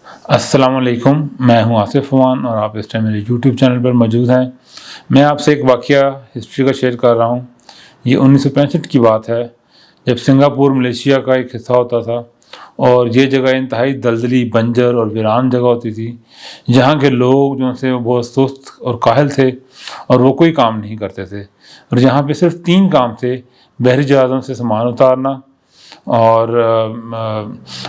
السلام علیکم، میں ہوں آصف امان اور آپ اس ٹائم میرے یوٹیوب چینل پر موجود ہیں۔ میں آپ سے ایک واقعہ ہسٹری کا شیئر کر رہا ہوں۔ یہ 1965 کی بات ہے، جب سنگاپور ملیشیا کا ایک حصہ ہوتا تھا اور یہ جگہ انتہائی دلدلی، بنجر اور ویران جگہ ہوتی تھی، جہاں کے لوگ جو سے وہ بہت سست اور کاہل تھے اور وہ کوئی کام نہیں کرتے تھے، اور جہاں پہ صرف 3 کام تھے: بحری جہازوں سے سامان اتارنا، اور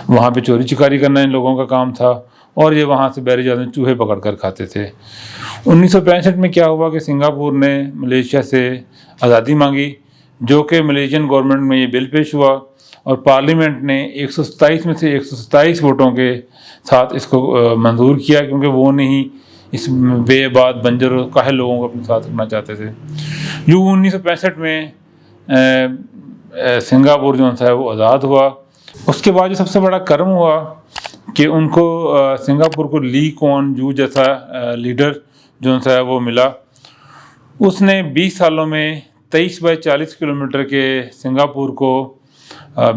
وہاں پہ چوری چکاری کرنا ان لوگوں کا کام تھا، اور یہ وہاں سے بحری جہازوں میں چوہے پکڑ کر کھاتے تھے۔ 1965 میں کیا ہوا کہ سنگاپور نے ملیشیا سے آزادی مانگی، جو کہ ملیشین گورنمنٹ میں یہ بل پیش ہوا اور پارلیمنٹ نے 127 میں سے 127 ووٹوں کے ساتھ اس کو منظور کیا، کیونکہ وہ نہیں اس بے آباد، بنجر اور کاہل لوگوں کو اپنے ساتھ رکھنا چاہتے تھے۔ یوں 1965 میں سنگاپور جو ہے وہ آزاد ہوا۔ اس کے بعد جو سب سے بڑا کرم ہوا کہ ان کو سنگاپور کو لی کوان یو جیسا لیڈر جو ہے وہ ملا۔ اس نے 20 سالوں میں 23 بائی 40 کلومیٹر کے سنگاپور کو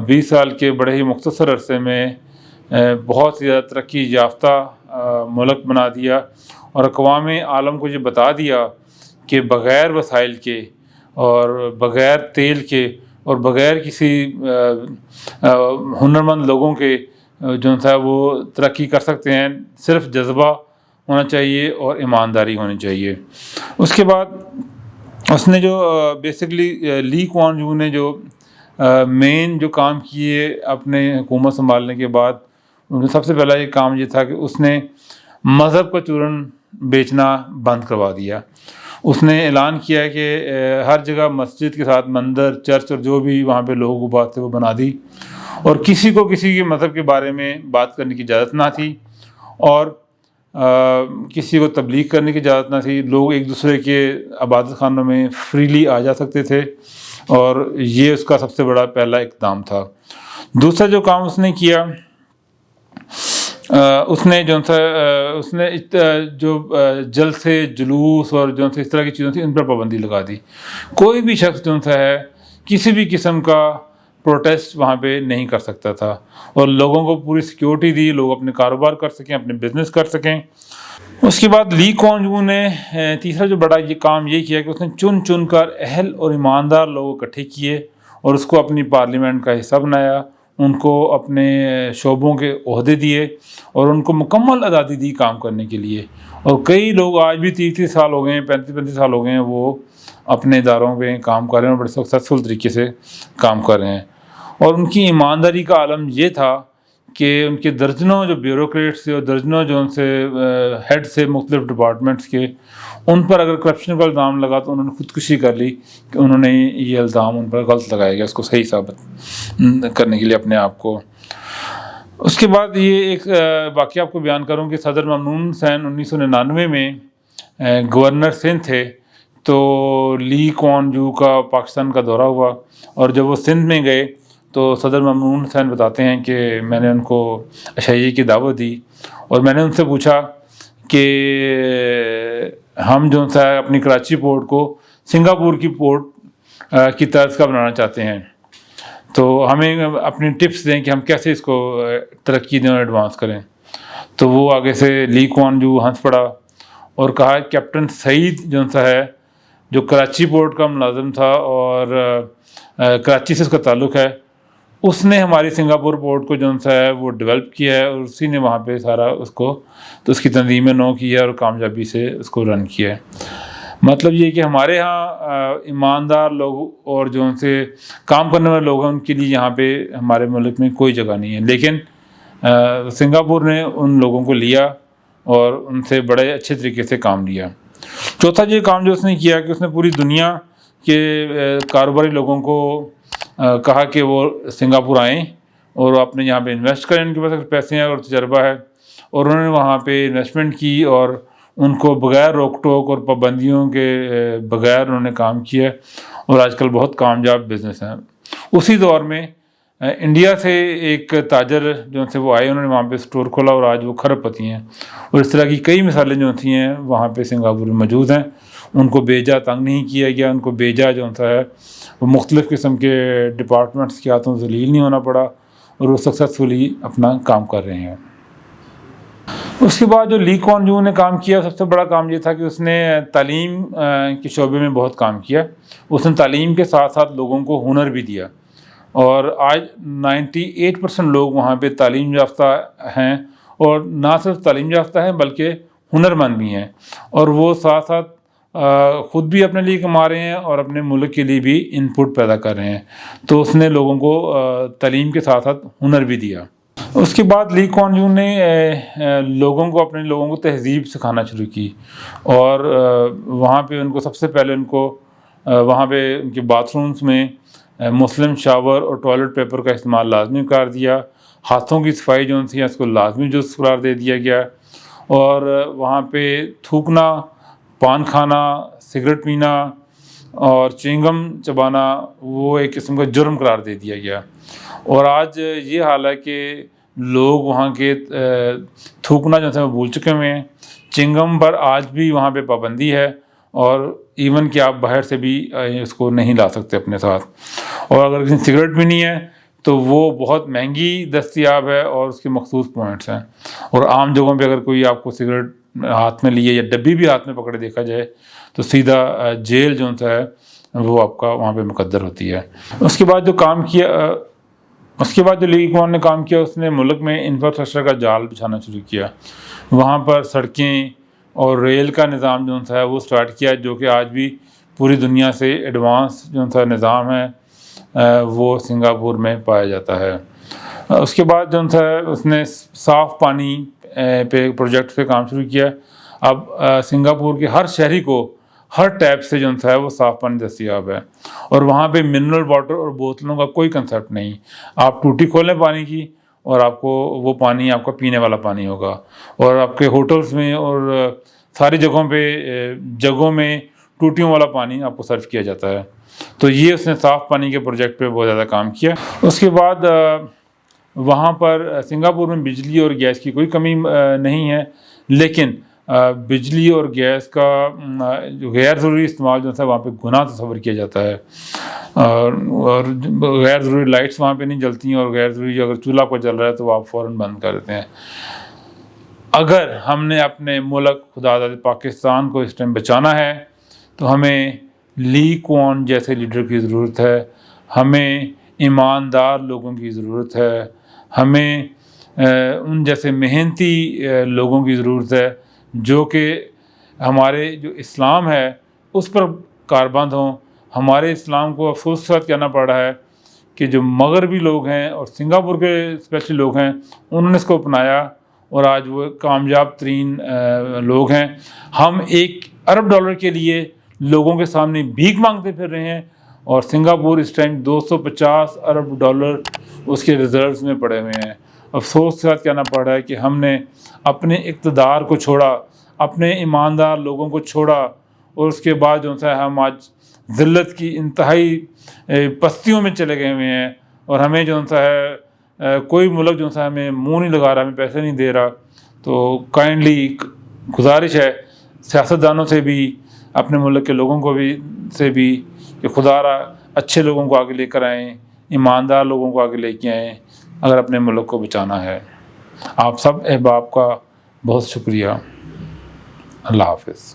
20 سال کے بڑے ہی مختصر عرصے میں بہت زیادہ ترقی یافتہ ملک بنا دیا، اور اقوام عالم کو یہ بتا دیا کہ بغیر وسائل کے اور بغیر تیل کے اور بغیر کسی ہنرمند لوگوں کے جو ہے وہ ترقی کر سکتے ہیں، صرف جذبہ ہونا چاہیے اور ایمانداری ہونی چاہیے۔ اس کے بعد اس نے جو بیسکلی لی کوان یو نے جو مین جو کام کیے اپنے حکومت سنبھالنے کے بعد، سب سے پہلا یہ کام یہ تھا کہ اس نے مذہب کا چورن بیچنا بند کروا دیا۔ اس نے اعلان کیا کہ ہر جگہ مسجد کے ساتھ مندر، چرچ اور جو بھی وہاں پہ لوگوں کو بات تھے وہ بنا دی، اور کسی کو کسی کے مذہب کے بارے میں بات کرنے کی اجازت نہ تھی، اور کسی کو تبلیغ کرنے کی اجازت نہ تھی۔ لوگ ایک دوسرے کے عبادت خانوں میں فریلی آ جا سکتے تھے، اور یہ اس کا سب سے بڑا پہلا اقدام تھا۔ دوسرا جو کام اس نے کیا، اس نے جو جلسے، جلوس اور جو اس طرح کی چیزیں تھیں ان پر پابندی لگا دی۔ کوئی بھی شخص جو ہے کسی بھی قسم کا پروٹیسٹ وہاں پہ نہیں کر سکتا تھا، اور لوگوں کو پوری سیکیورٹی دی، لوگ اپنے کاروبار کر سکیں، اپنے بزنس کر سکیں۔ اس کے بعد لی کوان یو نے تیسرا جو بڑا یہ کام یہ کیا کہ اس نے چن چن کر اہل اور ایماندار لوگ اکٹھے کیے اور اس کو اپنی پارلیمنٹ کا حصہ بنایا، ان کو اپنے شعبوں کے عہدے دیے اور ان کو مکمل آزادی دی کام کرنے کے لیے۔ اور کئی لوگ آج بھی 30 سال ہو گئے ہیں، 35 سال ہو گئے ہیں، وہ اپنے اداروں پہ کام کر رہے ہیں اور بڑے سکسیسفل طریقے سے کام کر رہے ہیں۔ اور ان کی ایمانداری کا عالم یہ تھا کہ ان کے درجنوں جو بیوروکریٹس تھے اور درجنوں جو ان سے ہیڈ سے مختلف ڈپارٹمنٹس کے، ان پر اگر کرپشن کا الزام لگا تو انہوں نے خودکشی کر لی کہ انہوں نے یہ الزام ان پر غلط لگایا گیا، اس کو صحیح ثابت کرنے کے لیے اپنے آپ کو۔ اس کے بعد یہ ایک واقعہ آپ کو بیان کروں کہ صدر ممنون حسین 1999 میں گورنر سندھ تھے، تو لی کوان یو کا پاکستان کا دورہ ہوا، اور جب وہ سندھ میں گئے تو صدر ممنون حسین بتاتے ہیں کہ میں نے ان کو عشائیے کی دعوت دی، اور میں نے ان سے پوچھا کہ ہم جو ہے اپنی کراچی پورٹ کو سنگاپور کی پورٹ کی طرز کا بنانا چاہتے ہیں، تو ہمیں اپنی ٹپس دیں کہ ہم کیسے اس کو ترقی دیں اور ایڈوانس کریں۔ تو وہ آگے سے لی کوان یو ہنس پڑا اور کہا کیپٹن سعید جو ہے، جو کراچی پورٹ کا ملازم تھا اور کراچی سے اس کا تعلق ہے، اس نے ہماری سنگاپور پورٹ کو جو ہے وہ ڈیولپ کیا ہے، اور اسی نے وہاں پہ سارا اس کو تو اس کی تنظیم نو کیا اور کامیابی سے اس کو رن کیا ہے۔ مطلب یہ کہ ہمارے ہاں ایماندار لوگ اور جو ان سے کام کرنے والے لوگ ہیں، ان کے لیے یہاں پہ ہمارے ملک میں کوئی جگہ نہیں ہے، لیکن سنگاپور نے ان لوگوں کو لیا اور ان سے بڑے اچھے طریقے سے کام لیا۔ چوتھا یہ کام جو اس نے کیا کہ اس نے پوری دنیا کے کاروباری لوگوں کو کہا کہ وہ سنگاپور آئیں اور اپنے یہاں پہ انویسٹ کریں، ان کے پاس پیسے ہیں اور تجربہ ہے، اور انہوں نے وہاں پہ انویسٹمنٹ کی اور ان کو بغیر روک ٹوک اور پابندیوں کے بغیر انہوں نے کام کیا، اور آج کل بہت کامیاب بزنس ہیں۔ اسی دور میں انڈیا سے ایک تاجر جو سے وہ آئے، انہوں نے وہاں پہ اسٹور کھولا اور آج وہ کھرب پتی ہیں، اور اس طرح کی کئی مثالیں جو تھیں ہیں وہاں پہ سنگاپور میں موجود ہیں۔ ان کو بیجا تنگ نہیں کیا گیا، ان کو بیجا جو ہے وہ مختلف قسم کے ڈپارٹمنٹس کے ہاتھوں ذلیل نہیں ہونا پڑا، اور وہ سکسیسفلی اپنا کام کر رہے ہیں۔ اس کے بعد جو لی کوان یو نے کام کیا، سب سے بڑا کام یہ تھا کہ اس نے تعلیم کے شعبے میں بہت کام کیا. اس نے تعلیم کے ساتھ ساتھ لوگوں کو ہنر بھی دیا، اور آج 98% لوگ وہاں پہ تعلیم یافتہ ہیں، اور نہ صرف تعلیم یافتہ ہیں بلکہ ہنر مند بھی ہیں، اور وہ ساتھ ساتھ خود بھی اپنے لیے کما رہے ہیں اور اپنے ملک کے لیے بھی ان پٹ پیدا کر رہے ہیں. تو اس نے لوگوں کو تعلیم کے ساتھ ساتھ ہنر بھی دیا. اس کے بعد لی کوان یو نے اپنے لوگوں کو تہذیب سکھانا شروع کی، اور وہاں پہ ان کو سب سے پہلے وہاں پہ ان کے باتھ رومس میں مسلم شاور اور ٹوائلٹ پیپر کا استعمال لازمی قرار دیا. ہاتھوں کی صفائی جو تھی اس کو لازمی جز قرار دے دیا گیا، اور وہاں پہ تھوکنا، پان کھانا، سگریٹ پینا اور چوئنگم چبانا وہ ایک قسم کا جرم قرار دے دیا گیا. اور آج یہ حال ہے کہ لوگ وہاں کے تھوکنا جو ہے وہ بھول چکے ہوئے ہیں. چنگم پر آج بھی وہاں پہ پابندی ہے، اور ایون کہ آپ باہر سے بھی اس کو نہیں لا سکتے اپنے ساتھ. اور اگر کسی سگریٹ بھی نہیں ہے تو وہ بہت مہنگی دستیاب ہے، اور اس کے مخصوص پوائنٹس ہیں. اور عام جگہوں پہ اگر کوئی آپ کو سگریٹ ہاتھ میں لیے یا ڈبی بھی ہاتھ میں پکڑے دیکھا جائے تو سیدھا جیل جو ہے وہ آپ کا وہاں پہ مقدر ہوتی ہے. اس کے بعد جو لی کوان نے کام کیا، اس نے ملک میں انفراسٹرکچر کا جال بچھانا شروع کیا. وہاں پر سڑکیں اور ریل کا نظام جو ہے وہ سٹارٹ کیا، جو کہ آج بھی پوری دنیا سے ایڈوانس جو ہے نظام ہے وہ سنگاپور میں پایا جاتا ہے. اس کے بعد جو ہے اس نے صاف پانی پہ پروجیکٹ پہ کام شروع کیا. اب سنگاپور کے ہر شہری کو ہر ٹیپ سے جو ہے وہ صاف پانی دستیاب ہے، اور وہاں پہ منرل واٹر اور بوتلوں کا کوئی کنسیپٹ نہیں. آپ ٹوٹی کھولیں پانی کی اور آپ کو وہ پانی آپ کا پینے والا پانی ہوگا. اور آپ کے ہوٹلز میں اور ساری جگہوں میں ٹوٹیوں والا پانی آپ کو سرو کیا جاتا ہے. تو یہ اس نے صاف پانی کے پروجیکٹ پہ بہت زیادہ کام کیا. اس کے بعد وہاں پر سنگاپور میں بجلی اور گیس کی کوئی کمی نہیں ہے، لیکن بجلی اور گیس کا جو غیر ضروری استعمال جو ہے وہاں پہ گناہ تصور کیا جاتا ہے. اور غیر ضروری لائٹس وہاں پہ نہیں جلتی ہیں، اور غیر ضروری اگر چولہا کو جل رہا ہے تو وہ آپ فوراً بند کر دیتے ہیں. اگر ہم نے اپنے ملک خدا داد پاکستان کو اس ٹائم بچانا ہے تو ہمیں لی کوان جیسے لیڈر کی ضرورت ہے، ہمیں ایماندار لوگوں کی ضرورت ہے، ہمیں ان جیسے محنتی لوگوں کی ضرورت ہے جو کہ ہمارے جو اسلام ہے اس پر کاربند ہوں. ہمارے اسلام کو افسوس کے ساتھ کہنا پڑ رہا ہے کہ جو مغربی لوگ ہیں اور سنگاپور کے اسپیشلی لوگ ہیں انہوں نے اس کو اپنایا، اور آج وہ کامیاب ترین لوگ ہیں. ہم $1 ارب کے لیے لوگوں کے سامنے بھیک مانگتے پھر رہے ہیں، اور سنگاپور اس ٹائم $250 ارب اس کے ریزروز میں پڑے ہوئے ہیں. افسوس کے ساتھ کہنا پڑ رہا ہے کہ ہم نے اپنے اقتدار کو چھوڑا، اپنے ایماندار لوگوں کو چھوڑا، اور اس کے بعد جو ہے ہم آج ذلت کی انتہائی پستیوں میں چلے گئے ہوئے ہیں. اور ہمیں جو ہے کوئی ملک جو ہے ہمیں منہ نہیں لگا رہا، ہمیں پیسے نہیں دے رہا. تو کائنڈلی گزارش ہے سیاستدانوں سے بھی، اپنے ملک کے لوگوں کو بھی کہ خدا را اچھے لوگوں کو آگے لے کر آئیں، ایماندار لوگوں کو آگے لے کے آئیں اگر اپنے ملک کو بچانا ہے. آپ سب احباب کا بہت شکریہ. اللہ حافظ.